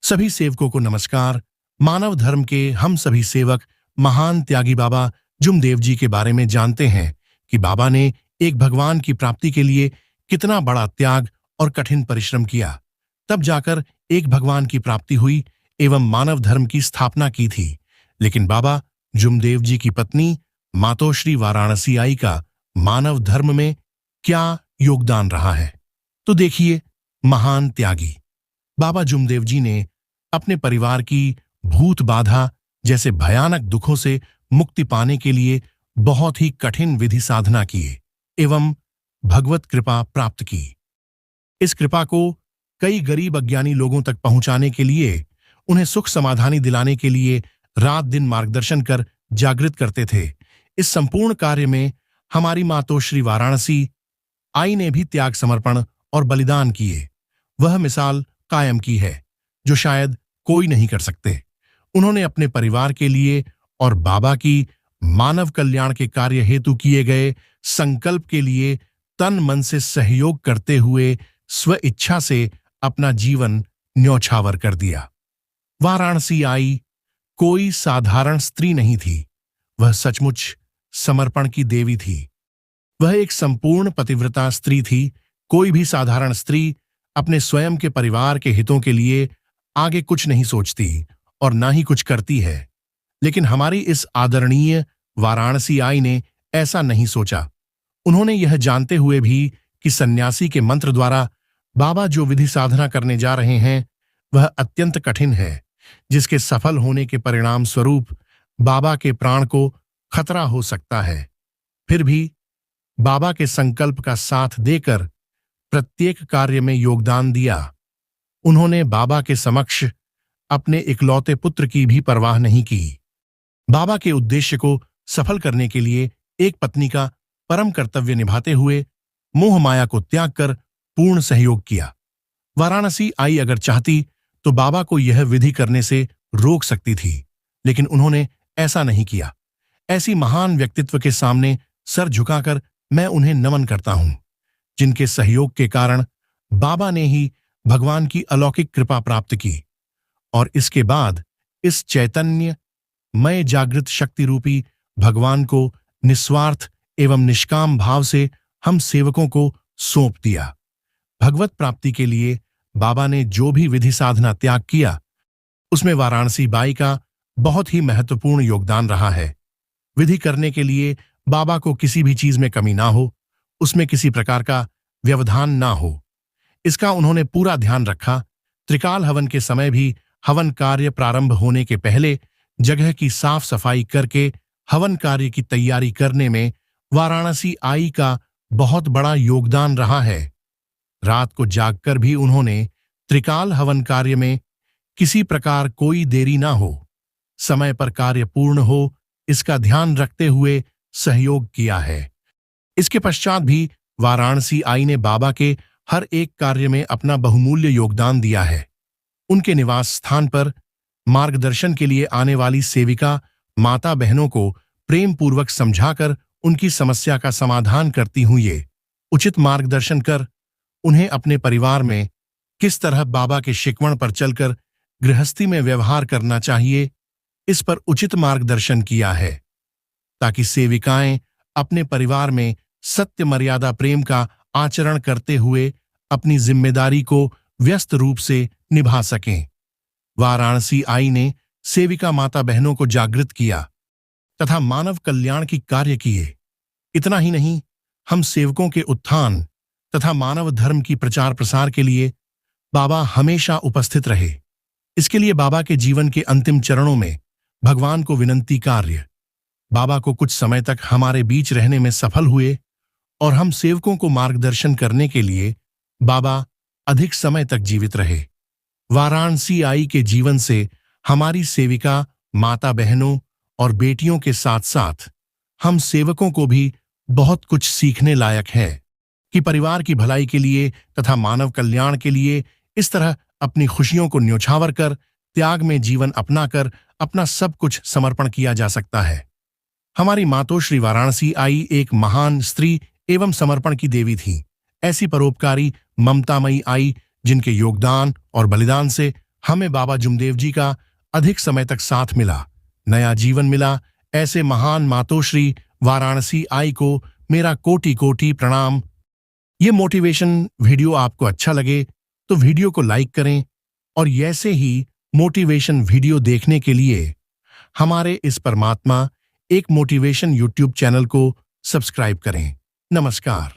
सभी सेवकों को नमस्कार। मानव धर्म के हम सभी सेवक महान त्यागी बाबा जुमदेव जी के बारे में जानते हैं कि बाबा ने एक भगवान की प्राप्ति के लिए कितना बड़ा त्याग और कठिन परिश्रम किया, तब जाकर एक भगवान की प्राप्ति हुई एवं मानव धर्म की स्थापना की थी। लेकिन बाबा जुमदेव जी की पत्नी मातोश्री वाराणसी आई का मानव धर्म में क्या योगदान रहा है, तो देखिए। महान त्यागी बाबा जुमदेव जी ने अपने परिवार की भूत बाधा जैसे भयानक दुखों से मुक्ति पाने के लिए बहुत ही कठिन विधि साधना किए एवं भगवत कृपा प्राप्त की। इस कृपा को कई गरीब अज्ञानी लोगों तक पहुंचाने के लिए, उन्हें सुख समाधानी दिलाने के लिए रात दिन मार्गदर्शन कर जागृत करते थे। इस संपूर्ण कार्य में हमारी मातोश्री वाराणसी आई ने भी त्याग, समर्पण और बलिदान किए। वह मिसाल कायम की है जो शायद कोई नहीं कर सकते। उन्होंने अपने परिवार के लिए और बाबा की मानव कल्याण के कार्य हेतु किए गए संकल्प के लिए तन मन से सहयोग करते हुए स्व इच्छा से अपना जीवन न्यौछावर कर दिया। वाराणसी आई कोई साधारण स्त्री नहीं थी, वह सचमुच समर्पण की देवी थी। वह एक संपूर्ण पतिव्रता स्त्री थी। कोई भी साधारण स्त्री अपने स्वयं के परिवार के हितों के लिए आगे कुछ नहीं सोचती और ना ही कुछ करती है। लेकिन हमारी इस आदरणीय वाराणसी आई ने ऐसा नहीं सोचा। उन्होंने यह जानते हुए भी कि सन्यासी के मंत्र द्वारा बाबा जो विधि साधना करने जा रहे हैं वह अत्यंत कठिन है, जिसके सफल होने के परिणाम स्वरूप बाबा के प्राण को खतरा हो सकता है। फिर भी बाबा के संकल्प का साथ देकर प्रत्येक कार्य में योगदान दिया। उन्होंने बाबा के समक्ष अपने इकलौते पुत्र की भी परवाह नहीं की। बाबा के उद्देश्य को सफल करने के लिए एक पत्नी का परम कर्तव्य निभाते हुए मोह माया को त्याग कर पूर्ण सहयोग किया। वाराणसी आई अगर चाहती तो बाबा को यह विधि करने से रोक सकती थी, लेकिन उन्होंने ऐसा नहीं किया। ऐसी महान व्यक्तित्व के सामने सर झुकाकर मैं उन्हें नमन करता हूं, जिनके सहयोग के कारण बाबा ने ही भगवान की अलौकिक कृपा प्राप्त की। और इसके बाद इस चैतन्य मय जागृत शक्ति रूपी भगवान को निस्वार्थ एवं निष्काम भाव से हम सेवकों को सौंप दिया। भगवत प्राप्ति के लिए बाबा ने जो भी विधि साधना त्याग किया, उसमें वाराणसी बाई का बहुत ही महत्वपूर्ण योगदान रहा है। विधि करने के लिए बाबा को किसी भी चीज में कमी ना हो, उसमें किसी प्रकार का व्यवधान ना हो, इसका उन्होंने पूरा ध्यान रखा। त्रिकाल हवन के समय भी हवन कार्य प्रारंभ होने के पहले जगह की साफ सफाई करके हवन कार्य की तैयारी करने में वाराणसी आई का बहुत बड़ा योगदान रहा है। रात को जागकर भी उन्होंने त्रिकाल हवन कार्य में किसी प्रकार कोई देरी ना हो, समय पर कार्य पूर्ण हो, इसका ध्यान रखते हुए सहयोग किया है। इसके पश्चात भी वाराणसी आई ने बाबा के हर एक कार्य में अपना बहुमूल्य योगदान दिया है। उनके निवास स्थान पर मार्गदर्शन के लिए आने वाली सेविका माता बहनों को प्रेम पूर्वक समझाकर उनकी समस्या का समाधान करती हुई उचित मार्गदर्शन कर उन्हें अपने परिवार में किस तरह बाबा के शिकवण पर चलकर गृहस्थी में व्यवहार करना चाहिए, इस पर उचित मार्गदर्शन किया है, ताकि सेविकाएं अपने परिवार में सत्य मर्यादा प्रेम का आचरण करते हुए अपनी जिम्मेदारी को व्यस्त रूप से निभा सकें। वाराणसी आई ने सेविका माता बहनों को जागृत किया तथा मानव कल्याण की कार्य किए। इतना ही नहीं, हम सेवकों के उत्थान तथा मानव धर्म की प्रचार प्रसार के लिए बाबा हमेशा उपस्थित रहे। इसके लिए बाबा के जीवन के अंतिम चरणों में भगवान को विनंती कार्य, बाबा को कुछ समय तक हमारे बीच रहने में सफल हुए और हम सेवकों को मार्गदर्शन करने के लिए बाबा अधिक समय तक जीवित रहे। वाराणसी आई के जीवन से हमारी सेविका माता बहनों और बेटियों के साथ साथ हम सेवकों को भी बहुत कुछ सीखने लायक है कि परिवार की भलाई के लिए तथा मानव कल्याण के लिए इस तरह अपनी खुशियों को न्यौछावर कर त्याग में जीवन अपनाकर अपना सब कुछ समर्पण किया जा सकता है। हमारी मातोश्री वाराणसी आई एक महान स्त्री एवं समर्पण की देवी थी। ऐसी परोपकारी ममतामयी आई जिनके योगदान और बलिदान से हमें बाबा जुमदेव जी का अधिक समय तक साथ मिला, नया जीवन मिला। ऐसे महान मातोश्री वाराणसी आई को मेरा कोटि कोटि प्रणाम। ये मोटिवेशन वीडियो आपको अच्छा लगे तो वीडियो को लाइक करें और ऐसे ही मोटिवेशन वीडियो देखने के लिए हमारे इस परमात्मा एक मोटिवेशन यूट्यूब चैनल को सब्सक्राइब करें। नमस्कार।